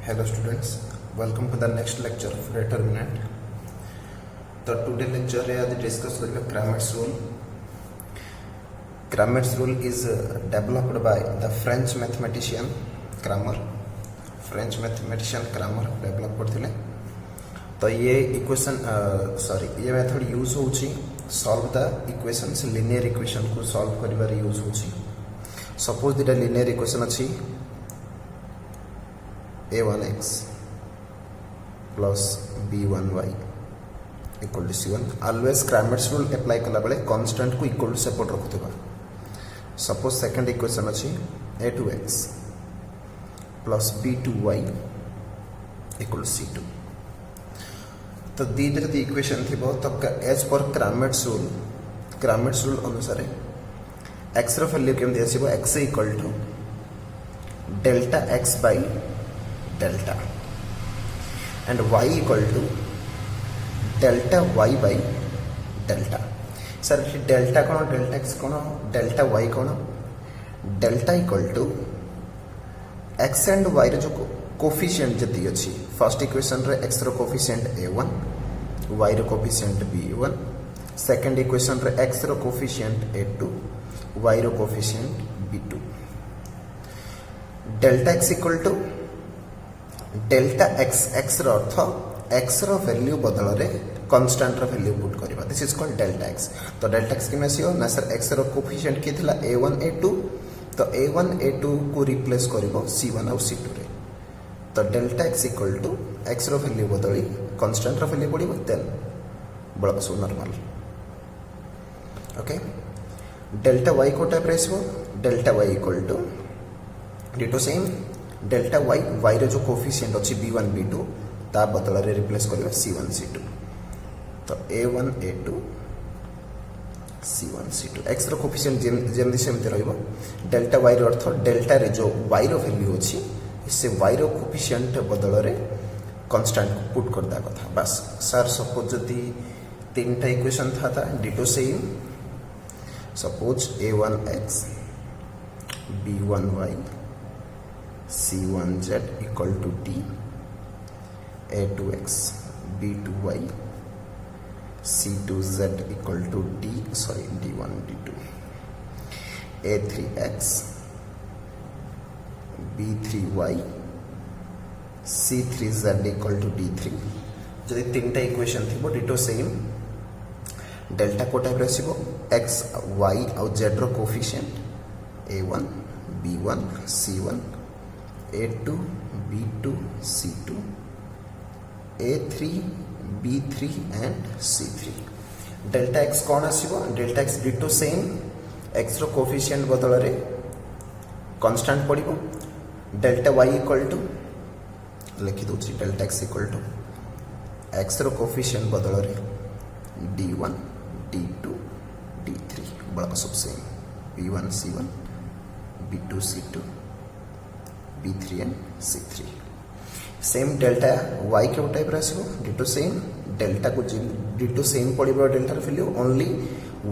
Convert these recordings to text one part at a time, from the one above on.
Hello students, welcome to the next lecture of determinant. तो today lecture रे आज discuss करिबा Cramer's rule. Cramer's rule is developed by the French mathematician Cramer. French mathematician Cramer develop करथिले. तो ये equation ये method use होची solve the equations linear equation को solve करिबार use होची. Suppose that a linear equation अछि a1x plus b1y equal to c1. Always Cramer's rule apply कला बेले constant को equal to separate रखुथिबा. Suppose second equation अछि a2x plus b2y equal to c2. तो दीटर the equation थिबो तब as per Cramer's rule अनुसार x रो वैल्यू केमति आसीबो x equal to delta x by delta and y equal to delta y by delta. Sir delta कौन delta x कौन delta y कौन delta equal to x and y रे जो coefficient जति अछि फर्स्ट इक्वेशन रे x रो coefficient a1 y रो कोफिशिएंट b1 सेकंड इक्वेशन रे x रो कोफिशिएंट a2 y रो coefficient b2 delta x equal to delta x रो अर्थ x रो वैल्यू बदल रे कांस्टेंट रो वैल्यू पुट करबा. This is called delta x. तो डेल्टा x के आसीयो ना सर x रो कोफिशिएंट की थिला a1 a2 तो a1 a2 को रिप्लेस करबो c1 और c2 रे. तो delta x equal to x रो वैल्यू बदली कांस्टेंट रो वैल्यू पड़िबो देन बळक so normal. Okay delta y को टाइप रेसबो delta y equal to ditto same delta y रे जो कोफिशिएंट अछि b1 b2 ता बदल रे रिप्लेस करबा c1 c2. तो a1 a2 c1 c2 x रो कोफिशिएंट जेमदी सेमते रहइबो डेल्टा y रो अर्थ डेल्टा रे जो y रो वैल्यू अछि इससे y रो कोफिशिएंट बदल रे कांस्टेंट को पुट करदा कथा बस. सर सपोज जदी तीनटा इक्वेशन था ditto same suppose a1x b1y c1z equal to d a2x b2y c2z equal to d1 d2 a3x b3y c3z equal to d3. जदि तीनटा इक्वेशन थिबो डिटो सेम डेल्टा को टाइप रसिबो x y और z रो coefficient a1 b1 c1 a2 b2 c2 a3 b3 and c3. Delta x कौन आसीबो delta x ditto same x रो coefficient बदल रे कांस्टेंट पड़िबो डेल्टा y इक्वल टू लिखि दोछि delta x equal to x रो कोफिशिएंट बदल रे d1 d2 d3 बड़ा सब same b1 c1 b2 c2 b3 and c3. Same delta y के टाइप रासिबो डिटो सेम डेल्टा को डिटो सेम पड़िबो डेल्टा रो वैल्यू ओनली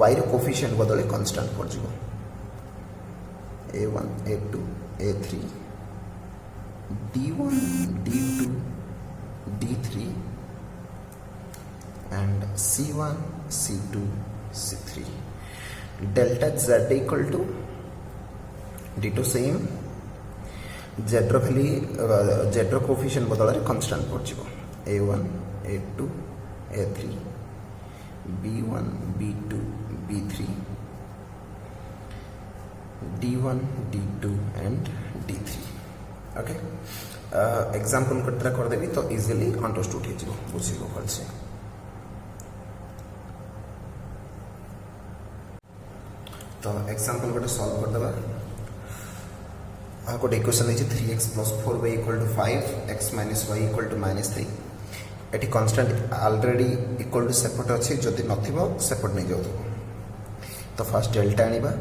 y रो कोफिशिएंट बदले कांस्टेंट पड़ जिवो a1 a2 a3 d1 d2 d3 and c1 c2 c3. Delta z equal to ditto same z रो वैल्यू z रो कोफिशिएंट बदल रे कांस्टेंट पड़ जिवो a1 a2 a3 b1 b2 b3 d1 d2 and d3. Okay example Katra कर देबी तो easily understood हे जिवो बुझिबो भल से. तो एग्जांपल गोटे सॉल्व कर देबा. गोटे इक्वेशन है 3x plus 4y equal to 5 x minus y equal to -3. एटी constant already equal to separate अछि जदि नथिबो सेपरेट नै जाउ. तो फर्स्ट डेल्टा आनिबा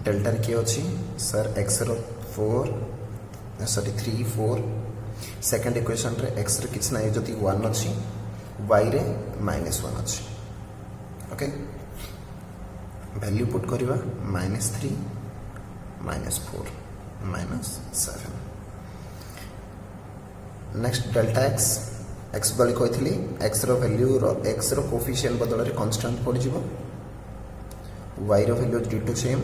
डेल्टा रे के अछि सर x रो 3 4 सेकंड इक्वेशन रे x रे किछ नै जदि 1 अछि y रे -1 अछि. ओके वैल्यू पुट करिबा -3 -4 -7 नेक्स्ट डेल्टा एक्स एक्स बदली कही एक्स वैल्यू एक्स कोफिशिएंट बदल कन्स्टांट पड़ y value ditto same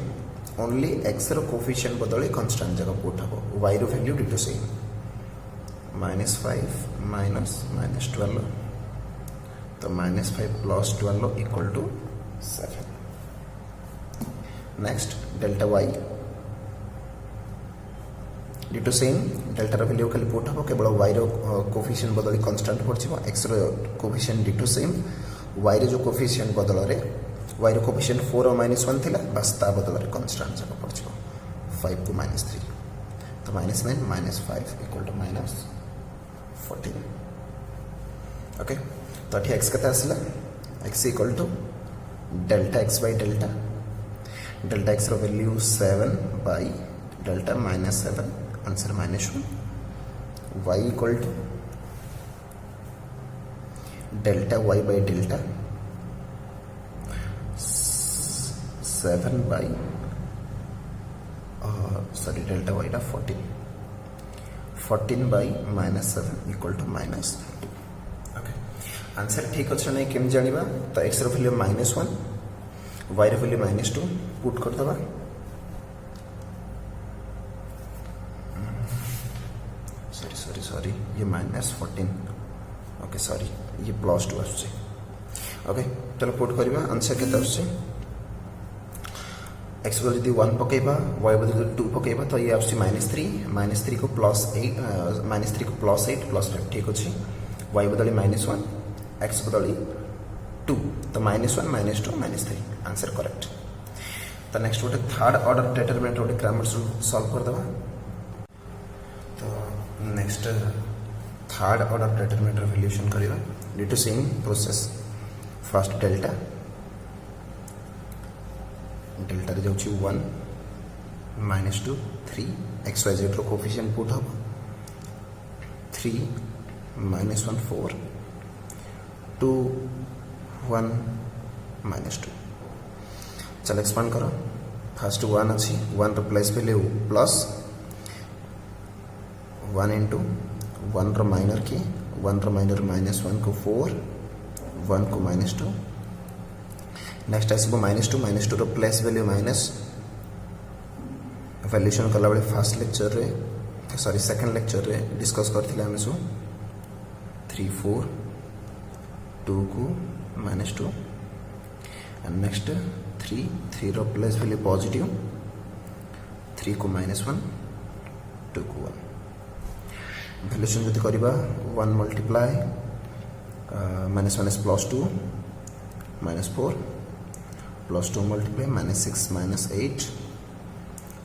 only x coefficient बदल कन्स्टांट जगह पुट हम y value ditto same -5 -12 तो -5 + 12 equal to 7. Next delta y ditto same delta value खाली put हम केवल y coefficient बदल कन्स्टांट पड़ x coefficient ditto same y जो कोफिशिएंट बदल वाई कोफिशिएंट 4 और -1 थिला बस ता बदल कन्स्टांट जगह पड़ 5 को -3 तो -9 -5 इक्वल टू -14. ओके तो ये एक्स कते आसला x equal to delta x by delta x value 7 by delta -7 answer -1 y equal to delta y by delta 7 by delta y 14 by -7 equal to -2. Okay answer ठीक अच्छे नहीं केम जानिबा तो x value -1 y value -2 put कर दबा sorry ये -14 okay sorry ये +2 आछे. ओके चलो पुट करबा आंसर केते आछे एक्स बदल यदि 1 पकेबा वाई बदल 2 पकेबा तो ये आछे -3 को +8 -3 को +8 +5 ठीक अच्छे वाई बदल -1 एक्स बदल 2 तो -1 -2 -3 आंसर करेक्ट. तो नेक्स्ट गोटे थर्ड ऑर्डर डिटरमिनेंट गोटे क्रैमर्स सॉल्व कर दबा. तो next third order determinant valuation करिवा due to same process. First delta रे जाउची 1 -2 3 एक्स वाई जेड रो कोफिशिएंट पुट हम 3 -1 4 2 1 -2. चल एक्सपांड करो फर्स्ट 1 अच्छी 1 रो प्लेस वैल्यू प्लस 1 इंटू 1 रो माइनर की 1 रो माइनर -1 को 4 1 को -2 नेक्स्ट आसो -2 रो प्लेस वैल्यू माइनस वैल्यूएशन कला बेले फर्स्ट लेक्चर रे सॉरी सेकंड लेक्चर रे डिस्कस करथिले हम सो 3 4 2 को -2 एंड नेक्स्ट 3 रो प्लेस वैल्यू पॉजिटिव 3 को -1 2 को 1 वैल्यूएशन जति करबा 1 मल्टीप्लाई -2 -4 +2 multiply -6 -8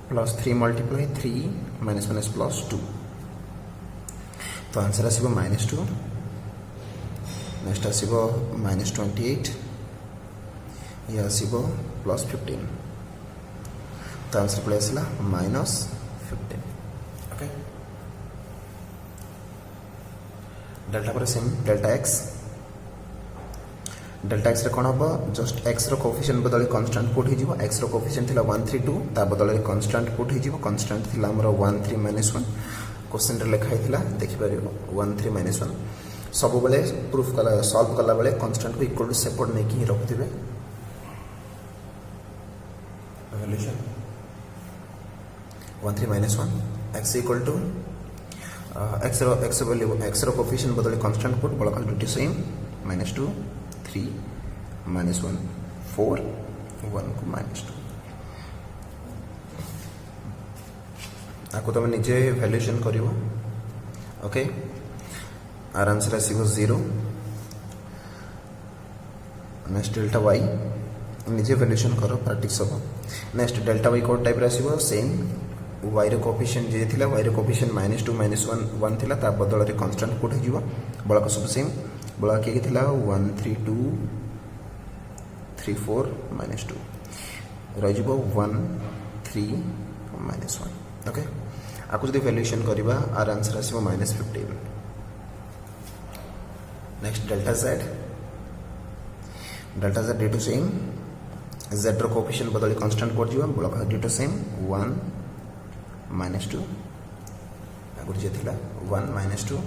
+3 multiply 3 +2 तो आंसर आसीबो -2 नेक्स्ट आसीबो -28 ये आसीबो +15 तो आंसर प्ले आसला -15. ओके डेल्टा पर सेम डेल्टा एक्स रे कौन हम जस्ट एक्स कोफिशिएंट बदल कन्स्टांट पुट हो एक्स कोफिशिएंट थिला 1 3 2 ता बदल कन्स्टांट पुट हो कन्स्टांट थिला हमर 1 3 -1 क्वेश्चन रे लिखा हिला देखि परियो 1 3 -1 सब बेले प्रूफ कला सॉल्व कला बेले कन्स्टांट को इक्वल टू सेपरेट नै कि रखथिबे valuation 1 3 -1 x equal to X coefficient बदल कन्स्टांट पुट बड़ा ड्यूटी सेम -2 3 -1 4 1 को -2 आपको तुम निजे वैल्यूएशन करिवो. ओके आर आंसर आसीबो 0. नेक्स्ट डेल्टा वाई निजे वैल्यूएशन करो प्रैक्टिस हो. नेक्स्ट डेल्टा वाई कोड टाइप आसीबो सेम वाई रो कोफिशिएंट जे थिला वाई रो कोफिशिएंट -2 -1 1 थिला ता बदल रे कांस्टेंट पुट हिजिवो बड़ा को सब सेम बड़ा के थिला 1 3 2 3 4 -2 रहिजिवो 1 3 -1. ओके आपको जदि वैल्यूएशन करबा आर आंसर आसीबो -15. Next delta z ditto same z रो कोफिशिएंट बदल कांस्टेंट पड़ जिवो बड़ा डी टू सेम 1 -2 आगुर जे थिला 1 -2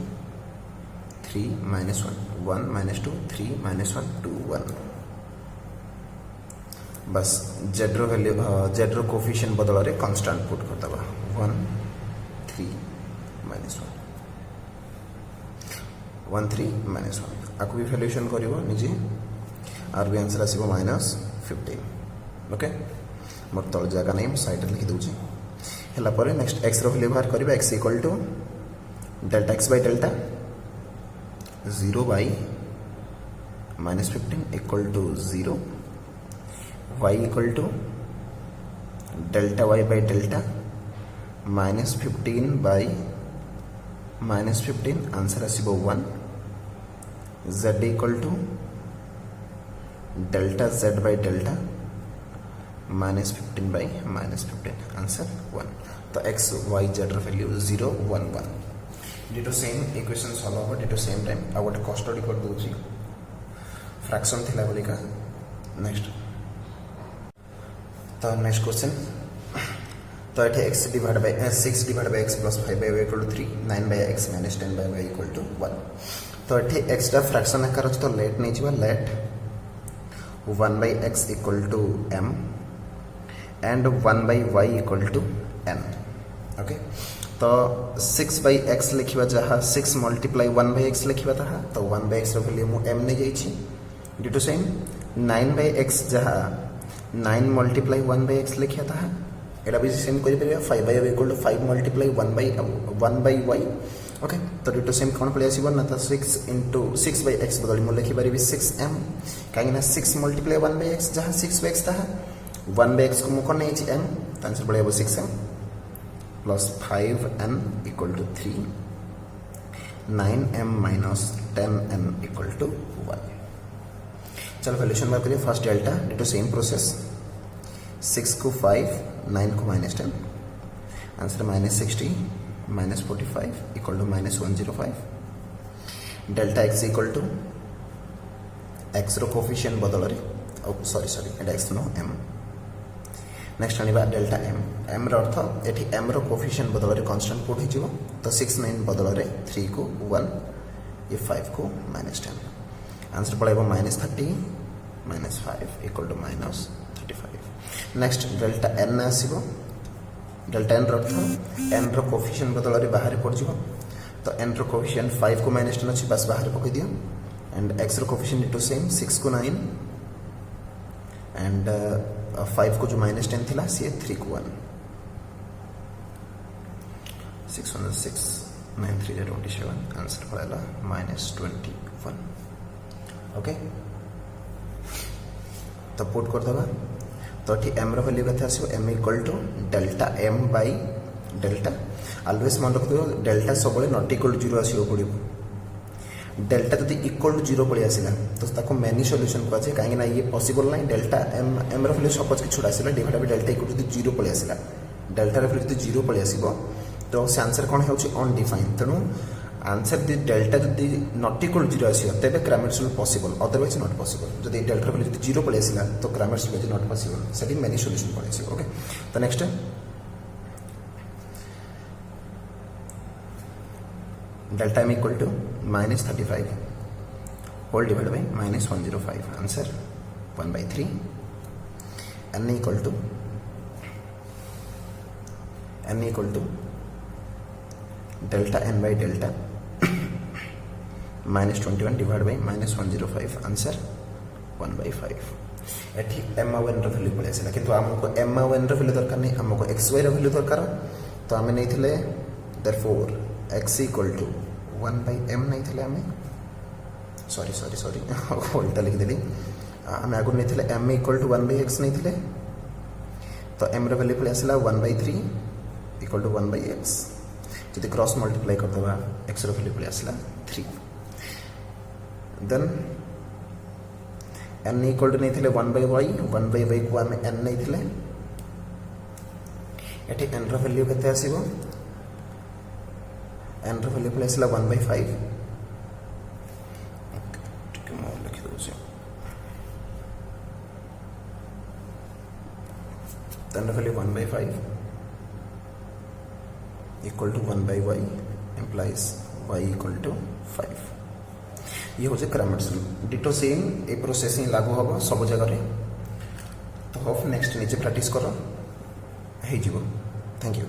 3 minus 1 1 minus 2 3 minus 1 2 1 बस जेड रो वैल्यू जेड रो कोफिशिएंट बदल रे कांस्टेंट पुट कर दबा 1 3 minus 1 1 3 minus 1 आकु भी वैल्यूएशन करिवो निजे आर भी आंसर आसीबो -15 ओके मोर तल जगह नहीं साइड लिखि दउची हला पर नेक्स्ट x रो वैल्यू बाहर करबा x equal to delta x by delta 0 by -15 equal to 0 y equal to delta y by delta -15 by -15 answer आसीबो 1 z equal to delta z by delta -15 by -15 answer 1 तो x y z ର value 0 1 1 ditto same equation solve हो ditto same time आ गोटे custody कर दूची fraction थिला बोली का next तो next question तो एठे x divide by 6 divide by x plus 5 by y equal to 3 9 by x minus 10 by y equal to 1 तो एठे x दा फ्रैक्शन आकार अछि तो लेट नै जिबा let 1 by x equal to m and 1 by y equal to n okay तो 6 by x लिखिबा जहा 6 मल्टीप्लाई 1 by x लिखिबा तहा तो 1 by x रो वैल्यू मु m ने जाईछि due to same 9 by x जहा 9 मल्टीप्लाई 1 by x लिखिया तहा एटा भी सेम करि परिबा 5 by y equal to 5 multiply 1 by y okay तो ड्यू टू सेम कोन पले आसीबो ना तो 6 into 6 by x बदली मु लिखि परिबी 6m काहे ना 6 मल्टीप्लाई 1 by x जहा 6 by x तहा 1 by x को मु कोन नै छि m तो आंसर पड़े 6m plus 5n equal to 3 9m minus 10n equal to 1 चलो वैल्यूएशन बात करिए first delta due to same process 6 को 5 9 को -10 answer -60 -45 equal to -105 delta x equal to x रो कोफिशिएंट बदल रे सॉरी एटा x नो m नेक्स्ट आनिबा डेल्टा m रो अर्थ एठी m रो कोफिशिएंट बदल रे कांस्टेंट पुट हिजिवो तो 6 9 बदल रे 3 को 1 ये 5 को -10 आंसर पड़ेबो -30 -5 equal to -35 next delta n आसीबो डेल्टा n रो अर्थ n रो कोफिशिएंट बदल रे बाहर पड़ जिवो तो n रो कोफिशिएंट 5 को -10 अछि बस बाहर पकई दियो एंड x रो कोफिशिएंट टू सेम 6 को 9 एंड 5 को जो -10 थिला सी 3 को 1 6 on 6 9 3 27 आंसर पड़ेला -21 ओके तो पुट कर दबा तो ठी m रो वैल्यू कते आसीबो m equal to delta m by delta always मन रख दियो डेल्टा सबले नॉट इक्वल टू 0 आसीबो पड़िबो डेल्टा जदि इक्वल टू 0 पड़े आसिला तो ताको मेनी सॉल्यूशन को আছে काहे ना ये पॉसिबल नहीं डेल्टा m रो वैल्यू सपोज कि छोड़ा आसिला divide by delta equal to 0 पड़े आसिला डेल्टा रो वैल्यू जदि 0 पड़े आसीबो तो से आंसर कोन हेउची अनडिफाइंड तनु आंसर दि डेल्टा जदि नॉट इक्वल टू 0 आसियो तबे Cramer's rule possible otherwise not possible जदि डेल्टा रो वैल्यू जदि 0 पड़े आसिला तो Cramer's rule is not possible सेडी मेनी सॉल्यूशन पड़े आसी ओके तो next delta m equal to -35 whole divide by -105 answer 1/3 n equal to delta n by delta -21 divide by -105 answer 1/5 एठी m और n रो वैल्यू पड़े आसिला किंतु हमको m और n रो वैल्यू दरकार नहीं हमको x y रो वैल्यू दरकार तो हमें नहीं थिले therefore x equal to 1/m नहीं थिले हमें सॉरी उल्टा लिख देली हमें आगु नहीं थिले m इक्वल टू 1/x नहीं थिले तो m रो वैल्यू पड़े आसिला 1/3 इक्वल टू 1/x जदि क्रॉस मल्टीप्लाई कर दबा x रो वैल्यू पड़े आसिला 3 देन n इक्वल टू नहीं थिले 1/y को हमें n नहीं थिले एठी n रो वैल्यू केते आसीबो n रो वैल्यू पड़े आसिला 1/5 लिखि दउछि n रो value 1/5 equal to 1/y implies y equal to 5 ये हूँ क्रामर्स रूल डिटो सेम ए प्रोसेस ही लागू हम सब जगह तो होप नेक्स्ट निजे प्रैक्टिस कर थैंक यू।